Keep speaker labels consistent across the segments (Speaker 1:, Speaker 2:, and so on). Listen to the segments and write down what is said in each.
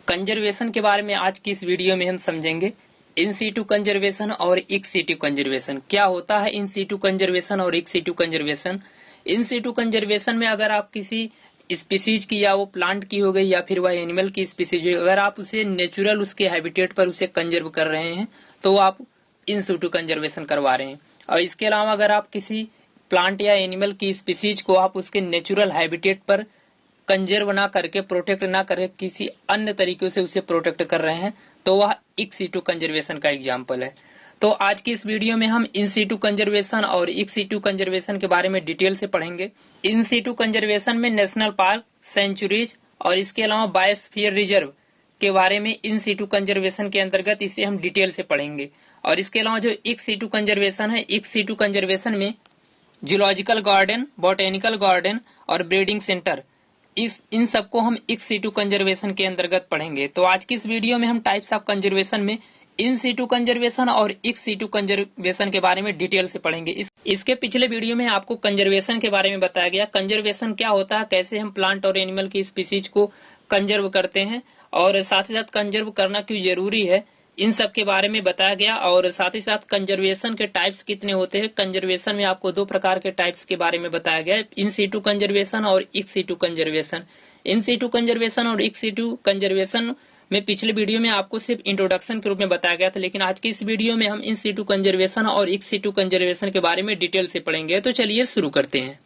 Speaker 1: Conservation के बारे में आज की इस वीडियो में हम समझेंगे। इन सीटू कंजर्वेशन और एक्स सीटू कंजर्वेशन क्या होता है। इन सीटू कंजर्वेशन और ex situ conservation. In situ conservation में अगर आप किसी स्पीसीज की या वो प्लांट की हो गई या फिर वह एनिमल की स्पीसीज हो, अगर आप उसे नेचुरल उसके हैबिटेट पर उसे कंजर्व कर रहे हैं तो आप इन सीटू कंजर्वेशन करवा रहे हैं। और इसके अलावा अगर आप किसी प्लांट या एनिमल की स्पीसीज को आप उसके नेचुरल हैबिटेट पर कंजर्व ना करके, प्रोटेक्ट ना करके किसी अन्य तरीके से उसे प्रोटेक्ट कर रहे हैं तो वह इन सीटू कंजर्वेशन का एग्जाम्पल है। तो आज की इस वीडियो में हम इन सीटू कंजर्वेशन और इन सीटू कंजर्वेशन के बारे में डिटेल से पढ़ेंगे। इन सीटू कंजर्वेशन में नेशनल पार्क, सेंचुरीज और इसके अलावा बायोस्फीयर रिजर्व के बारे में इन सीटू कंजर्वेशन के अंतर्गत इसे हम डिटेल से पढ़ेंगे। और इसके अलावा जो एक्स सीटू कंजर्वेशन है, एक्स सीटू कंजर्वेशन में जूलॉजिकल गार्डन, बॉटेनिकल गार्डन और ब्रीडिंग सेंटर, इन सबको हम एक्स सीटू कंजर्वेशन के अंतर्गत पढ़ेंगे। तो आज की इस वीडियो में हम टाइप्स ऑफ कंजर्वेशन में इन सीटू कंजर्वेशन और एक्स सीटू कंजर्वेशन के बारे में डिटेल से पढ़ेंगे। इसके पिछले वीडियो में आपको कंजर्वेशन के बारे में बताया गया, कंजर्वेशन क्या होता है, कैसे हम प्लांट और एनिमल की स्पीसीज को कंजर्व करते हैं और साथ ही साथ कंजर्व करना क्यों जरूरी है, इन सब के बारे में बताया गया। और साथ ही साथ कंजर्वेशन के टाइप्स कितने होते हैं, कंजर्वेशन में आपको दो प्रकार के टाइप्स के बारे में बताया गया, इन सीटू कंजर्वेशन और ex situ conservation. In situ conservation और एक्स सीटू कंजर्वेशन में पिछले वीडियो में आपको सिर्फ इंट्रोडक्शन के रूप में बताया गया था, लेकिन आज की इस वीडियो में हम इन सीटू कंजर्वेशन और एक्स सीटू कंजर्वेशन के बारे में डिटेल से पढ़ेंगे। तो चलिए शुरू करते हैं।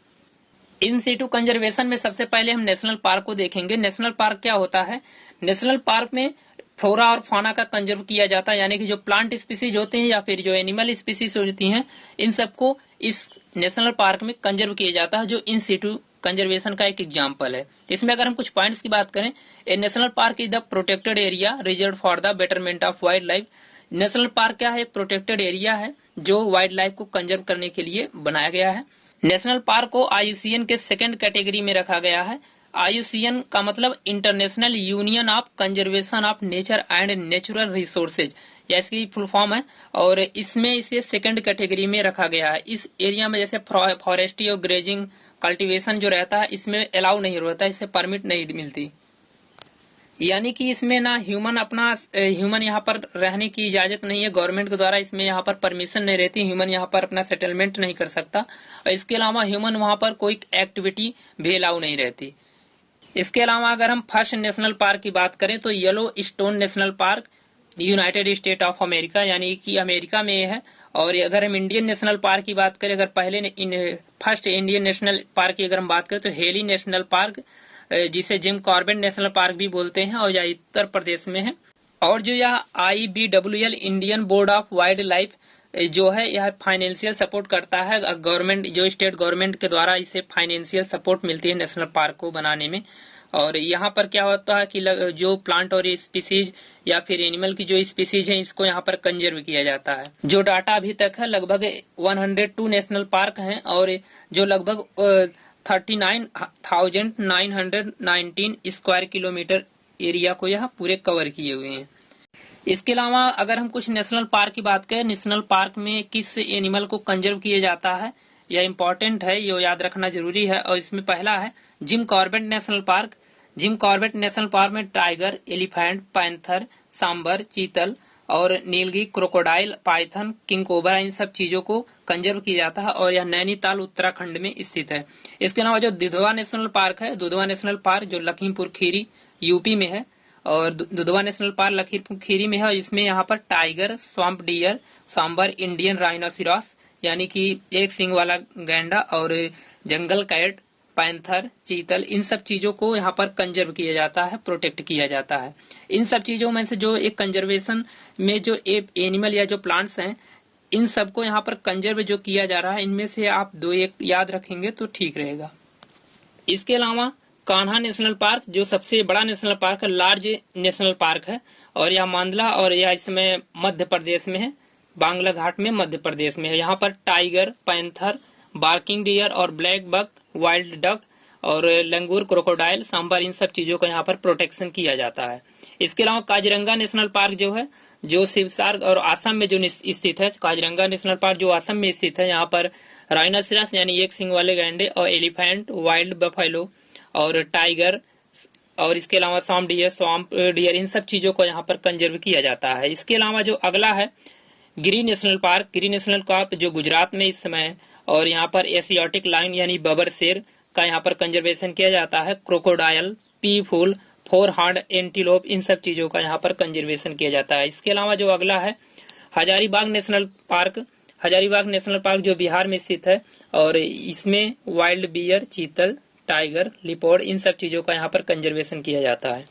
Speaker 1: इन सीटू कंजर्वेशन में सबसे पहले हम नेशनल पार्क को देखेंगे। नेशनल पार्क क्या होता है, नेशनल पार्क में फ्लोरा और फाना का कंजर्व किया जाता है, यानी कि जो प्लांट स्पीसीज होते हैं या फिर जो एनिमल स्पीसीज होती हैं, इन सबको इस नेशनल पार्क में कंजर्व किया जाता है, जो इन सीटू कंजर्वेशन का एक एग्जांपल है। इसमें अगर हम कुछ पॉइंट्स की बात करें, a national park is the protected area reserve for the betterment of wildlife. National park क्या है, प्रोटेक्टेड एरिया है जो वाइल्ड लाइफ को कंजर्व करने के लिए बनाया गया है। नेशनल पार्क को IUCN के सेकंड कैटेगरी में रखा गया है। IUCN का मतलब international union of conservation of nature and natural resources, या इसकी फुल फॉर्म है, और इसमें इसे सेकंड कैटेगरी में रखा गया है। इस एरिया में जैसे फॉरेस्ट्री और ग्रेजिंग कल्टीवेशन जो रहता है इसमें अलाउ नहीं होता, इससे परमिट नहीं मिलती, यानी कि इसमें ना ह्यूमन यहाँ पर रहने की इजाजत नहीं है गवर्नमेंट के द्वारा, इसमें यहाँ पर परमिशन नहीं रहती, ह्यूमन यहाँ पर अपना सेटलमेंट नहीं कर सकता, और इसके अलावा ह्यूमन वहाँ पर कोई एक्टिविटी भी अलाउ नहीं रहती। इसके अलावा अगर हम फर्स्ट नेशनल पार्क की बात करें तो yellow stone national park United state of America, यानी कि अमेरिका में है। और अगर हम इंडियन नेशनल पार्क की बात करें, अगर पहले फर्स्ट इंडियन नेशनल पार्क की अगर हम बात करें तो हेली नेशनल पार्क, जिसे जिम कॉर्बेट नेशनल पार्क भी बोलते हैं, और यह उत्तर प्रदेश में है। और जो यह IBWL Indian board of wild life जो है, यह फाइनेंशियल सपोर्ट करता है गवर्नमेंट, जो स्टेट गवर्नमेंट के द्वारा इसे फाइनेंशियल सपोर्ट मिलती है नेशनल पार्क को बनाने में। और यहाँ पर क्या होता है कि जो प्लांट और स्पीसीज या फिर एनिमल की जो स्पीसीज है इसको यहाँ पर कंजर्व किया जाता है। जो डाटा अभी तक है लगभग 102 नेशनल पार्क हैं और जो लगभग 39,919 स्क्वायर किलोमीटर एरिया को यह पूरे कवर किए हुए हैं। इसके अलावा अगर हम कुछ नेशनल पार्क की बात करें, नेशनल पार्क में किस एनिमल को कंजर्व किया जाता है, यह इंपॉर्टेंट है, ये याद रखना जरूरी है। और इसमें पहला है Jim Corbett national park. Jim Corbett national park में टाइगर, एलिफेंट, पैंथर, सांबर, चीतल और नीलगी, क्रोकोडाइल, पाइथन, किंग कोबरा, इन सब चीजों को कंजर्व किया जाता है और यह नैनीताल उत्तराखंड में स्थित है। इसके अलावा जो दुधवा नेशनल पार्क है, दुधवा नेशनल पार्क जो लखीमपुर खीरी यूपी में है, और दुधवा नेशनल पार्क लखीमपुर खीरी में है, और इसमें यहाँ पर tiger, swamp dear, sambar, Indian राइनोसिरॉस यानी कि एक सिंग वाला गैंडा, और जंगल कैट, पैंथर, चीतल, इन सब चीजों को यहाँ पर कंजर्व किया जाता है, प्रोटेक्ट किया जाता है। इन सब चीजों में से जो एक कंजर्वेशन में जो एनिमल या जो प्लांट्स हैं, इन सबको यहाँ पर कंजर्व जो किया जा रहा है, इनमें से आप दो एक याद रखेंगे तो ठीक रहेगा। इसके अलावा कान्हा नेशनल पार्क जो सबसे बड़ा नेशनल पार्क है, लार्ज नेशनल पार्क है, और यह मांदला और यह इसमें मध्य प्रदेश में है, बांग्ला घाट में मध्य प्रदेश में है। यहाँ पर टाइगर, पैंथर, बार्किंग डियर और ब्लैक बक, वाइल्ड डक और लंगूर, क्रोकोडाइल, सांबर, इन सब चीजों का यहाँ पर प्रोटेक्शन किया जाता है। इसके अलावा काजीरंगा नेशनल पार्क जो है, जो शिवसार और असम में जो स्थित है, काजीरंगा नेशनल पार्क जो असम में स्थित है, यहाँ पर राइनोसिरस यानी एक सिंग वाले गैंडे और एलिफेंट, वाइल्ड बफेलो और टाइगर, और इसके अलावा स्वाम्प डियर इन सब चीजों को यहाँ पर कंजर्व किया जाता है। इसके अलावा जो अगला है गिरी नेशनल पार्क। गिरी नेशनल पार्क जो गुजरात में इस समय है, और यहाँ पर एशियाटिक लाइन यानी बबर शेर का यहाँ पर कंजर्वेशन किया जाता है। क्रोकोडायल, पी फूल, फोर हार्ड एंटीलोप, इन सब चीजों का यहाँ पर कंजर्वेशन किया जाता है। इसके अलावा जो अगला है Hazaribagh national park. Hazaribagh national park जो बिहार में स्थित है, और इसमें वाइल्ड बियर, चीतल, टाइगर, लिपोर्ड, इन सब चीजों का यहाँ पर कंजर्वेशन किया जाता है।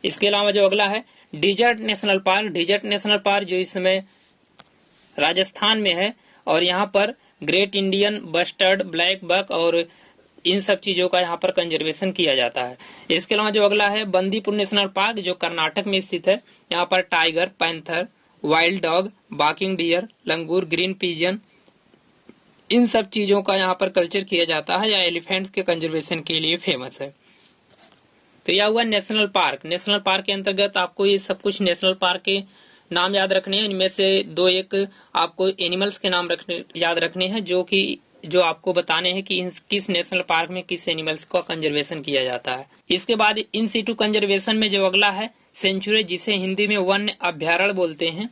Speaker 1: इसके अलावा जो अगला है desert national park. Desert national park जो इस समय राजस्थान में है, और यहाँ पर great Indian bustard, black buck और इन सब चीजों का यहाँ पर कंजर्वेशन किया जाता है। इसके अलावा जो अगला है बंदीपुर नेशनल पार्क जो कर्नाटक में स्थित है। यहाँ पर tiger, panther, wild dog, barking deer, langur, green pigeon, इन सब चीजों का यहाँ पर कल्चर किया जाता है, या एलिफेंट्स के कंजर्वेशन के लिए फेमस है। तो यह हुआ नेशनल पार्क। नेशनल पार्क के अंतर्गत आपको ये सब कुछ नेशनल पार्क के नाम याद रखने हैं। इनमें से दो एक आपको एनिमल्स के नाम याद रखने हैं, जो आपको बताने हैं कि किस नेशनल पार्क में किस एनिमल्स का कंजर्वेशन किया जाता है। इसके बाद इन सीटू कंजर्वेशन में जो अगला है सेंचुरी, जिसे हिंदी में वन्य अभ्यारण्य बोलते हैं,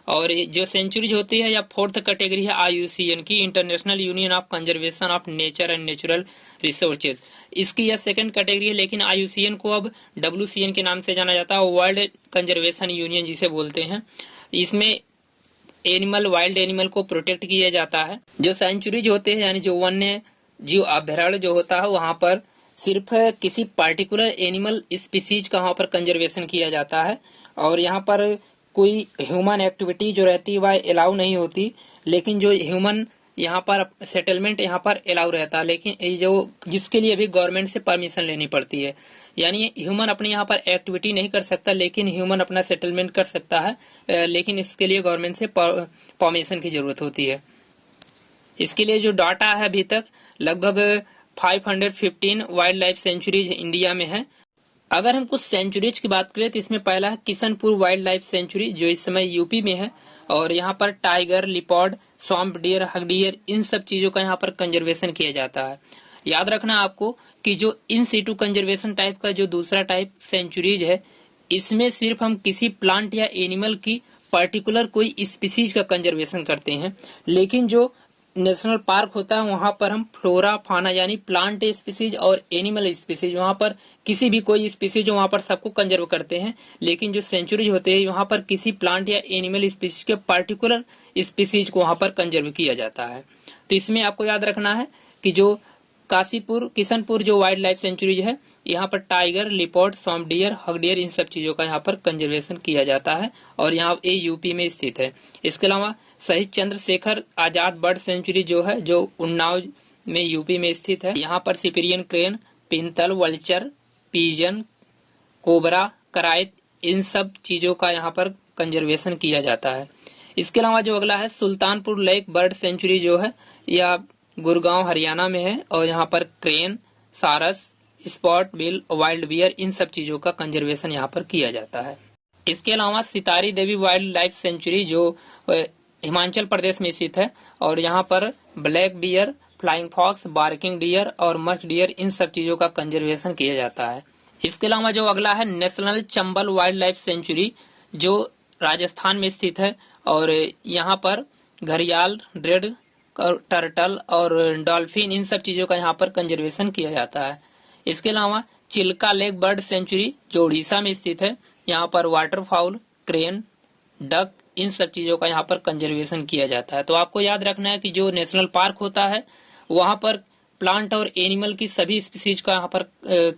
Speaker 1: और जो सेंचुरीज होती है या फोर्थ कैटेगरी है IUCN की, international union of conservation of nature and natural resources. इसकी यह सेकंड कैटेगरी है, लेकिन IUCN को अब WCN के नाम से जाना जाता है, वर्ल्ड कंजर्वेशन यूनियन जिसे बोलते हैं। इसमें वाइल्ड एनिमल को प्रोटेक्ट किया जाता है। जो सेंचुरीज होते हैं यानी जो वन्य जीव अभ्यारण्य जो होता है, वहां पर सिर्फ किसी पार्टिकुलर एनिमल स्पीसीज का वहां पर कंजर्वेशन किया जाता है, और यहाँ पर कोई ह्यूमन एक्टिविटी जो रहती है वह अलाउ नहीं होती, लेकिन जो ह्यूमन यहाँ पर सेटलमेंट यहाँ पर अलाउ रहता है, लेकिन जो जिसके लिए भी गवर्नमेंट से परमिशन लेनी पड़ती है। यानी ह्यूमन अपने यहाँ पर एक्टिविटी नहीं कर सकता, लेकिन ह्यूमन अपना सेटलमेंट कर सकता है, लेकिन इसके लिए गवर्नमेंट से परमिशन की जरूरत होती है। इसके लिए जो डाटा है अभी तक लगभग 515 वाइल्ड लाइफ सेंचुरीज इंडिया में है। अगर हम कुछ सेंचुरीज की बात करें तो इसमें पहला है किशनपुर वाइल्ड लाइफ सेंचुरी जो इस समय यूपी में है, और यहाँ पर टाइगर, लिपोर्ड, स्वाम्प डियर, हग डियर, इन सब चीजों का यहाँ पर कंजर्वेशन किया जाता है। याद रखना आपको कि जो इन सीटू कंजर्वेशन टाइप का जो दूसरा टाइप सेंचुरीज है, इसमें सिर्फ हम किसी प्लांट या एनिमल की पर्टिकुलर कोई स्पीसीज का कंजर्वेशन करते हैं, लेकिन जो नेशनल पार्क होता है वहां पर हम फ्लोरा फाना यानी प्लांट स्पीसीज और एनिमल स्पीसीज, वहां पर किसी भी कोई स्पीसीज वहां पर सबको कंजर्व करते हैं। लेकिन जो सेंचुरीज होते हैं वहां पर किसी प्लांट या एनिमल स्पीसीज के पर्टिकुलर स्पीसीज को वहां पर कंजर्व किया जाता है। तो इसमें आपको याद रखना है कि जो किशनपुर जो वाइल्ड लाइफ सेंचुरीज है, यहाँ पर टाइगर, लिपोर्ड, स्वाम्प डियर, हग डियर, इन सब चीजों का यहाँ पर कंजर्वेशन किया जाता है, और यहाँ ये यूपी में स्थित है। इसके अलावा शहीद चंद्रशेखर आजाद बर्ड सेंचुरी जो है, जो उन्नाव में यूपी में स्थित है, यहाँ पर सिपेरियन क्रेन, पिंतल, वल्चर, पीजन, कोबरा, कराइत, इन सब चीजों का यहाँ पर कंजर्वेशन किया जाता है। इसके अलावा जो अगला है सुल्तानपुर लेक बर्ड सेंचुरी जो है, यह गुड़गांव हरियाणा में है, और यहाँ पर क्रेन, सारस, स्पॉट बिल, वाइल्ड बियर, इन सब चीजों का कंजर्वेशन यहाँ पर किया जाता है। इसके अलावा Sitari Devi wildlife sanctuary जो हिमाचल प्रदेश में स्थित है, और यहाँ पर black bear, flying fox, barking deer और मस्ट डियर, इन सब चीजों का कंजर्वेशन किया जाता है। इसके अलावा जो अगला है national Chambal wild life sanctuary जो राजस्थान में स्थित है, और यहाँ पर घड़ियाल, रेड टर्टल और डॉल्फिन, इन सब चीजों का यहाँ पर कंजर्वेशन किया जाता है। इसके अलावा चिल्का लेक बर्ड सेंचुरी जो उड़ीसा में स्थित है, यहाँ पर वाटरफाउल, क्रेन, डक, इन सब चीजों का यहाँ पर कंजर्वेशन किया जाता है। तो आपको याद रखना है कि जो नेशनल पार्क होता है वहां पर प्लांट और एनिमल की सभी स्पीसीज का यहाँ पर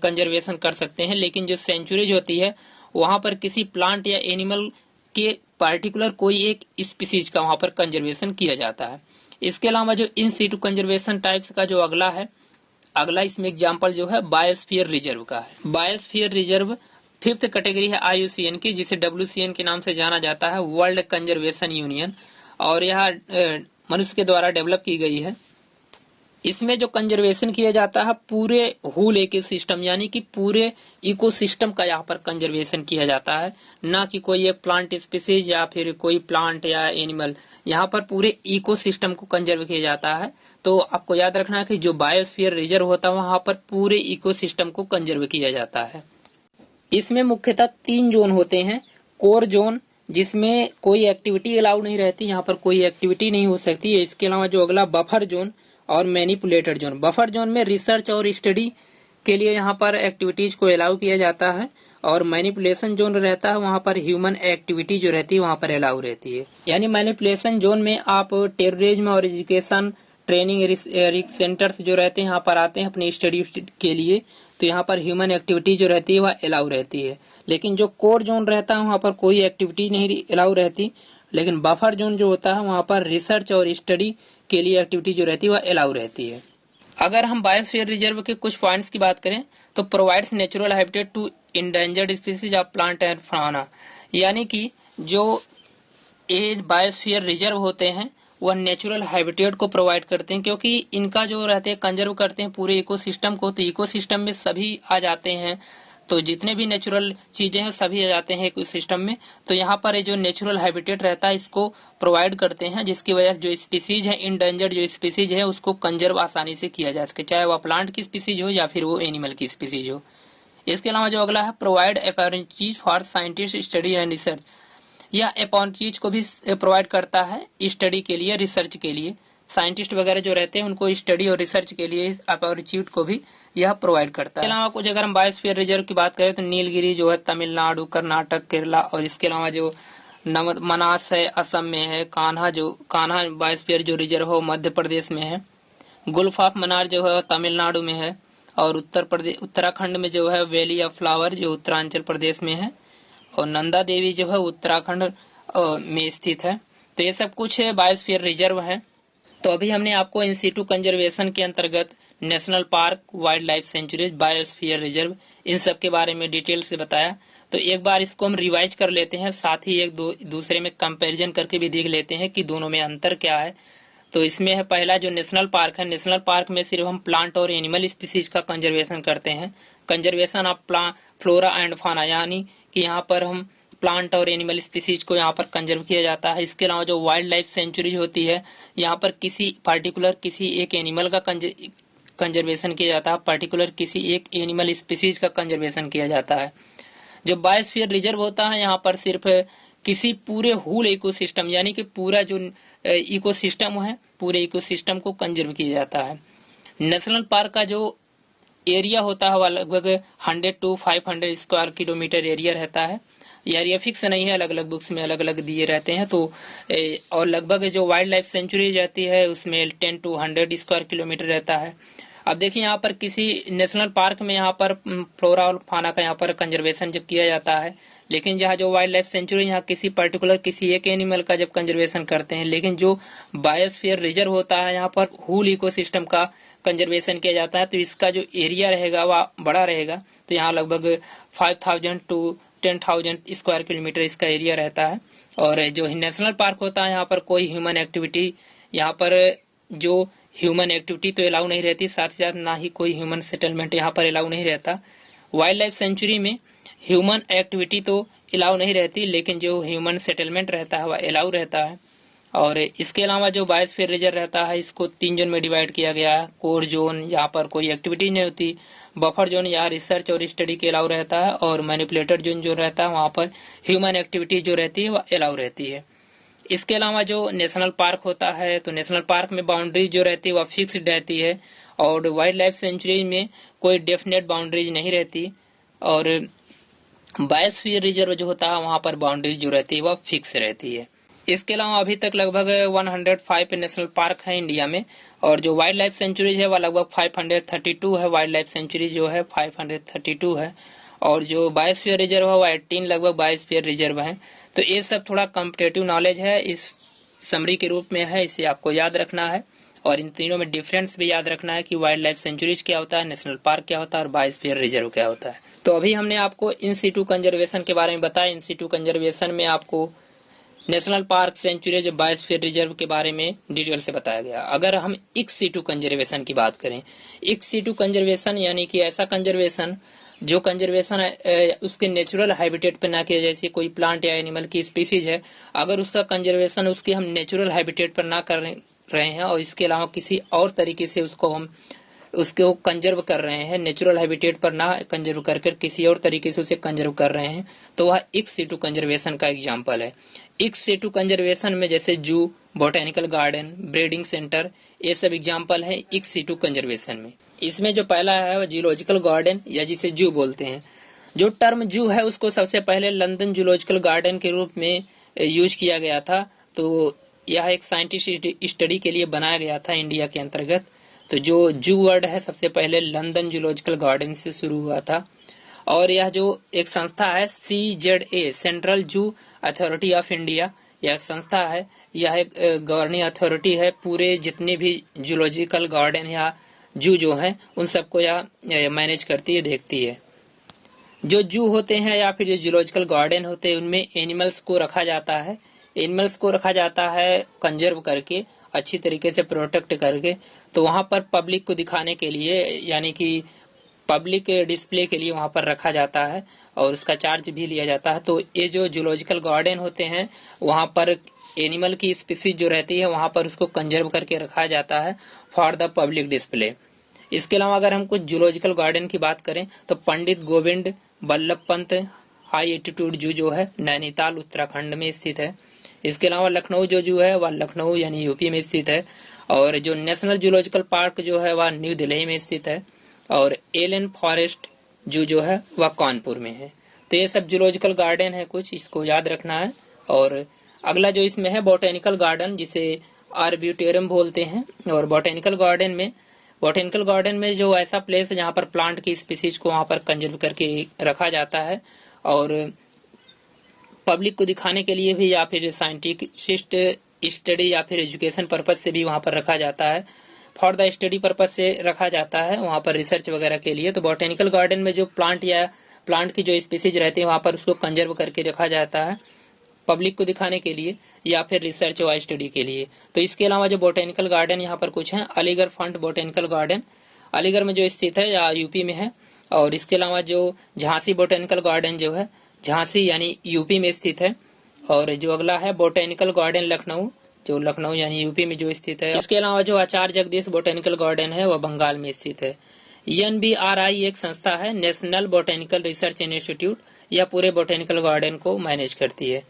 Speaker 1: कंजर्वेशन कर सकते हैं, लेकिन जो सेंचुरीज होती है वहां पर किसी प्लांट या एनिमल के पार्टिकुलर कोई एक स्पीसीज का वहां पर कंजर्वेशन किया जाता है। इसके अलावा जो इन सीटू कंजर्वेशन टाइप्स का जो अगला इसमें एग्जाम्पल जो है बायोस्फीयर रिजर्व का है। बायोस्फीयर रिजर्व 5th कैटेगरी है IUCN की, जिसे WCN के नाम से जाना जाता है, वर्ल्ड कंजर्वेशन यूनियन, और यह मनुष्य के द्वारा डेवलप की गई है। इसमें जो कंजर्वेशन किया जाता है पूरे होल इकोसिस्टम यानी कि पूरे इकोसिस्टम का यहाँ पर कंजर्वेशन किया जाता है, ना कि कोई एक प्लांट स्पीसीज या फिर कोई प्लांट या एनिमल, यहाँ पर पूरे इकोसिस्टम को कंजर्व किया जाता है। तो आपको याद रखना है कि जो बायोस्फीयर रिजर्व होता है वहां पर पूरे इकोसिस्टम को कंजर्व किया जाता है। इसमें मुख्यतः 3 जोन होते हैं। कोर जोन, जिसमें कोई एक्टिविटी अलाउ नहीं रहती, यहाँ पर कोई एक्टिविटी नहीं हो सकती है। इसके अलावा जो अगला बफर जोन और मैनिपुलेटर जोन। बफर जोन में रिसर्च और स्टडी के लिए यहाँ पर एक्टिविटीज को अलाउ किया जाता है, और मैनिपुलेशन जोन रहता है, वहाँ पर ह्यूमन एक्टिविटी जो रहती है वहाँ पर अलाउ रहती है। यानी मैनिपुलेशन जोन में आप टेररिज्म और एजुकेशन ट्रेनिंग रिसर्च सेंटर्स जो रहते हैं यहाँ पर आते हैं अपनी स्टडी के लिए, तो यहाँ पर ह्यूमन एक्टिविटी जो रहती है वह अलाउ रहती है। लेकिन जो कोर जोन रहता है वहाँ पर कोई एक्टिविटी नहीं अलाउ रहती, लेकिन बफर जोन जो होता है वहाँ पर रिसर्च और स्टडी के लिए एक्टिविटी जो रहती है वह अलाउ रहती है। अगर हम बायोस्फीयर रिजर्व के कुछ पॉइंट्स की बात करें तो provides natural habitat to endangered species of plant and fauna, यानी कि जो ये बायोस्फीयर रिजर्व होते हैं वह नेचुरल हैबिटेट को प्रोवाइड करते हैं, क्योंकि इनका जो रहते हैं कंजर्व करते हैं पूरे इकोसिस्टम को। तो इकोसिस्टम में सभी आ जाते हैं, तो जितने भी नेचुरल चीजें हैं सभी आ जाते हैं इकोसिस्टम में। तो यहाँ पर जो नेचुरल हैबिटेट रहता है इसको प्रोवाइड करते हैं, जिसकी वजह से जो स्पीसीज है, इंडेंजर्ड जो स्पीसीज है, उसको कंजर्व आसानी से किया जा सके, चाहे वह प्लांट की स्पीसीज हो या फिर वो एनिमल की स्पीसीज हो। इसके अलावा जो अगला है provide opportunities for scientist study and research, यह अपॉर्चुनिटीज को भी प्रोवाइड करता है स्टडी के लिए, रिसर्च के लिए। साइंटिस्ट वगैरह जो रहते हैं उनको स्टडी और रिसर्च के लिए अपॉर्चुनिटी को भी यह प्रोवाइड करता है। इसके अलावा कुछ अगर हम बायोस्फीयर रिजर्व की बात करें तो नीलगिरी जो है तमिलनाडु, कर्नाटक, केरला, और इसके अलावा जो मनास है असम में है, कान्हा बायोस्फीयर जो रिजर्व है मध्य प्रदेश में है, गुल्फ ऑफ मन्नार जो है तमिलनाडु में है, और उत्तराखंड में जो है वैली ऑफ फ्लावर जो उत्तरांचल प्रदेश में है, और नंदा देवी जो है उत्तराखंड में स्थित है। तो ये सब कुछ बायोस्फीयर रिजर्व है। तो अभी हमने आपको इन सीटू कंजर्वेशन के अंतर्गत national park, wildlife sanctuaries, biosphere reserve, इन सब के बारे में डिटेल से बताया। तो एक बार इसको हम रिवाइज कर लेते हैं, साथ ही एक दूसरे में कंपैरिजन करके भी देख लेते हैं कि दोनों में अंतर क्या है। तो इसमें है पहला जो नेशनल पार्क है। नेशनल पार्क में सिर्फ हम प्लांट और एनिमल स्पीसीज का कंजर्वेशन करते हैं, कंजर्वेशन ऑफ फ्लोरा एंड फाना, यानी कि यहाँ पर हम प्लांट और एनिमल स्पीसीज को यहाँ पर कंजर्व किया जाता है। इसके अलावा जो वाइल्ड लाइफ सेंचुरी होती है, यहाँ पर किसी एक एनिमल का कंजर्वेशन किया जाता है, पर्टिकुलर किसी एक एनिमल स्पीसीज का कंजर्वेशन किया जाता है। जो बायोस्फीयर रिजर्व होता है यहाँ पर सिर्फ किसी पूरे होल इकोसिस्टम, यानी कि पूरा जो इकोसिस्टम है पूरे इकोसिस्टम को कंजर्व किया जाता है। नेशनल पार्क का जो एरिया होता है वह लगभग 100 to 500 स्क्वायर किलोमीटर एरिया रहता है। एरिया फिक्स नहीं है, अलग अलग बुक्स में अलग अलग दिए रहते हैं। तो और लगभग जो वाइल्ड लाइफ सेंचुरी रहती है उसमें 10 to 100 स्क्वायर किलोमीटर रहता है। अब देखिए यहाँ पर किसी नेशनल पार्क में यहाँ पर फ्लोरा और फाना का यहाँ पर कंजर्वेशन जब किया जाता है, लेकिन यहाँ जो वाइल्ड लाइफ सेंचुरी यहाँ किसी पर्टिकुलर किसी एक एनिमल का जब कंजर्वेशन करते हैं, लेकिन जो बायोस्फीयर रिजर्व होता है यहाँ पर होल इकोसिस्टम का कंजर्वेशन किया जाता है। तो इसका जो एरिया रहेगा वह बड़ा रहेगा। तो यहाँ लगभग 5000 to 10,000 स्क्वायर किलोमीटर इसका एरिया रहता है। और जो नेशनल पार्क होता है यहाँ पर कोई ह्यूमन एक्टिविटी, यहाँ पर जो ह्यूमन एक्टिविटी तो अलाउ नहीं रहती, साथ ही साथ ना ही कोई ह्यूमन सेटलमेंट यहाँ पर अलाउ नहीं रहता। वाइल्ड लाइफ सेंचुरी में ह्यूमन एक्टिविटी तो अलाउ नहीं रहती, लेकिन जो ह्यूमन सेटलमेंट रहता है वह अलाउ रहता है। और इसके अलावा जो बायोस्फीयर रिजर्व रहता है इसको 3 जोन में डिवाइड किया गया है। कोर जोन, यहाँ पर कोई एक्टिविटी नहीं होती। बफर जोन, यहाँ रिसर्च और स्टडी के अलाउ रहता है। और मैनिपुलेटर जोन जो रहता है वहाँ पर ह्यूमन एक्टिविटी जो रहती है वह अलाउ रहती है। इसके अलावा जो नेशनल पार्क होता है तो नेशनल पार्क में बाउंड्रीज जो रहती है वह फिक्स्ड रहती है, और वाइल्ड लाइफ सेंचुरी में कोई डेफिनेट बाउंड्रीज नहीं रहती। और बायोस्फीयर रिजर्व जो होता है वहाँ पर बाउंड्रीज जो रहती है वह फिक्स रहती है। इसके अलावा अभी तक लगभग 105 नेशनल पार्क है इंडिया में, और जो वाइल्ड लाइफ सेंचुरी है वह लगभग 532 है। वाइल्ड लाइफ सेंचुरी जो है 532 है, और जो बायोस्फीयर रिजर्व है वह 18 लगभग बायोस्फीयर रिजर्व है। तो ये सब थोड़ा कॉम्पिटेटिव नॉलेज है, इस समरी के रूप में है, इसे आपको याद रखना है। और इन तीनों में डिफरेंस भी याद रखना है कि वाइल्ड लाइफ सेंचुरीज क्या होता है, नेशनल पार्क क्या होता है, और बायोस्फीयर रिजर्व क्या होता है। तो अभी हमने आपको इन सीटू कंजर्वेशन के बारे में बताया। इन सीटू कंजर्वेशन में आपको national park, sanctuaries, biosphere reserve के बारे में डिटेल से बताया गया। अगर हम इक्स सीटू कंजर्वेशन की बात करें, इक्स सीटू कंजर्वेशन यानी कि ऐसा कंजर्वेशन जो कंजर्वेशन उसके नेचुरल हैबिटेट पे ना किया, जैसे कोई प्लांट या एनिमल की स्पीसीज है, अगर उसका कंजर्वेशन उसके हम नेचुरल हैबिटेट पर ना कर रहे हैं और इसके अलावा किसी और तरीके से उसको हम उसको कंजर्व कर रहे हैं, नेचुरल हैबिटेट पर ना कंजर्व कर किसी और तरीके से उसे कंजर्व कर रहे हैं, तो वह इक्स सिटू कंजर्वेशन का एग्जाम्पल है। इक्स सिटू कंजर्वेशन में जैसे जू, बोटेनिकल गार्डन, ब्रीडिंग सेंटर, ये सब एग्जाम्पल है इक्स सिटू कंजर्वेशन में। इसमें जो पहला है वह जूलॉजिकल गार्डन या जिसे जू बोलते हैं। जो टर्म जू है उसको सबसे पहले लंदन जूलॉजिकल गार्डन के रूप में यूज किया गया था। तो यह एक साइंटिफिक स्टडी के लिए बनाया गया था इंडिया के अंतर्गत। तो जो जू वर्ड है सबसे पहले लंदन जूलॉजिकल गार्डन से शुरू हुआ था। और यह जो एक संस्था है CZA, central zoo authority of India, यह संस्था है, यह एक गवर्निंग अथॉरिटी है, पूरे जितने भी जूलॉजिकल गार्डन या जू जो हैं उन सबको यह मैनेज करती है, देखती है। जो जू होते हैं या फिर जो जूलॉजिकल गार्डन होते हैं उनमें एनिमल्स को रखा जाता है, एनिमल्स को रखा जाता है कंजर्व करके, अच्छी तरीके से प्रोटेक्ट करके। तो वहां पर पब्लिक को दिखाने के लिए, यानी कि पब्लिक डिस्प्ले के लिए वहां पर रखा जाता है और उसका चार्ज भी लिया जाता है। तो ये जो जूलॉजिकल गार्डन होते हैं वहां पर एनिमल की स्पीसीज जो रहती है वहां पर उसको कंजर्व करके रखा जाता है फॉर द पब्लिक डिस्प्ले। इसके अलावा अगर हम कुछ जूलॉजिकल गार्डन की बात करें तो पंडित गोविंद बल्लभ पंत हाई एल्टीट्यूड जू जो है नैनीताल उत्तराखंड में स्थित है। इसके अलावा लखनऊ जो जू है वह लखनऊ यानी यूपी में स्थित है। और जो नेशनल जूलॉजिकल पार्क जो है वह न्यू दिल्ली में स्थित है। और एलन फॉरेस्ट जू जो है वह कानपुर में है। तो ये सब जूलॉजिकल गार्डन है, कुछ इसको याद रखना है। और अगला जो इसमें है बोटेनिकल गार्डन, जिसे आर्बिटेरियम बोलते हैं। और बोटेनिकल गार्डन में जो ऐसा प्लेस है जहाँ पर प्लांट की स्पीसीज को वहां पर कंजर्व करके रखा जाता है और पब्लिक को दिखाने के लिए भी या फिर साइंटिफिक स्टडी या फिर एजुकेशन पर्पज से भी वहां पर रखा जाता है। फॉर द स्टडी पर्पज से रखा जाता है वहां पर रिसर्च वगैरह के लिए। तो बोटेनिकल गार्डन में जो प्लांट की जो स्पीसीज रहती है वहां पर उसको कंजर्व करके रखा जाता है पब्लिक को दिखाने के लिए या फिर रिसर्च व स्टडी के लिए। तो इसके अलावा जो बोटेनिकल गार्डन यहाँ पर कुछ है, अलीगढ़ फंट बोटेनिकल गार्डन अलीगढ़ में जो स्थित है या यूपी में है। और इसके अलावा जो झांसी बोटेनिकल गार्डन जो है झांसी यानी यूपी में स्थित है। और जो अगला है बोटेनिकल गार्डन लखनऊ, जो लखनऊ यानी यूपी में जो स्थित है। इसके अलावा जो आचार्य जगदीश बोटेनिकल गार्डन है वह बंगाल में स्थित है। NBRI एक संस्था है, नेशनल बोटेनिकल रिसर्च इंस्टीट्यूट, यह पूरे बोटेनिकल गार्डन को मैनेज करती है।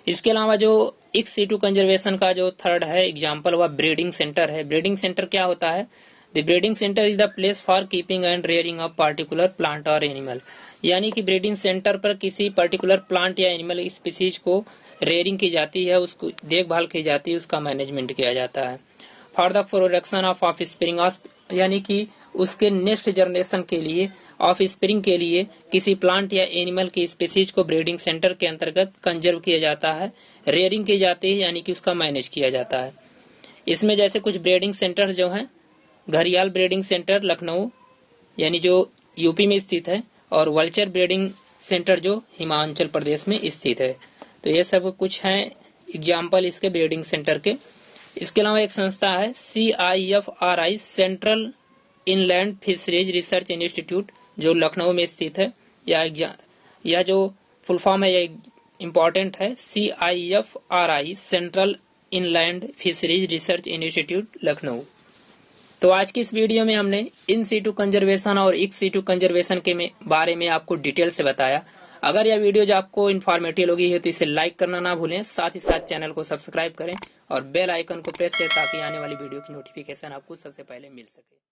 Speaker 1: इसके अलावा जो इक्स सिटू कंजर्वेशन का जो थर्ड है एग्जाम्पल वह ब्रीडिंग सेंटर है। ब्रीडिंग सेंटर क्या होता है? The breeding centre is the place for keeping and rearing of particular plant और एनिमल, यानी कि ब्रीडिंग सेंटर पर किसी पर्टिकुलर प्लांट या एनिमल स्पीसीज को रेयरिंग की जाती है, उसको देखभाल की जाती है, उसका मैनेजमेंट किया जाता है। For the production of offspring, यानी कि उसके नेक्स्ट जनरेशन के लिए, ऑफ स्प्रिंग के लिए किसी प्लांट या एनिमल की स्पीसीज को ब्रीडिंग सेंटर के अंतर्गत कंजर्व किया जाता है, रेयरिंग की जाती है, यानी कि उसका मैनेज किया जाता है। इसमें जैसे कुछ ब्रीडिंग सेंटर जो हैं, घरियाल ब्रीडिंग सेंटर लखनऊ यानी जो यूपी में स्थित है, और वल्चर ब्रीडिंग सेंटर जो हिमाचल प्रदेश में स्थित है। तो ये सब कुछ हैं एग्जाम्पल इसके ब्रीडिंग सेंटर के। इसके अलावा एक संस्था है CIFRI, central inland fisheries research institute, जो लखनऊ में स्थित है। यह जो फुल फॉर्म है यह इम्पोर्टेंट है, CIFRI, central inland fisheries research institute Lucknow. तो आज की इस वीडियो में हमने इन सीटू कंजर्वेशन और इक्स सीटू कंजर्वेशन के बारे में आपको डिटेल से बताया। अगर यह वीडियो जो आपको इन्फॉर्मेटिव लगी है तो इसे लाइक करना ना भूलें, साथ ही साथ चैनल को सब्सक्राइब करें और बेल आइकन को प्रेस करें ताकि आने वाली वीडियो की नोटिफिकेशन आपको सबसे पहले मिल सके।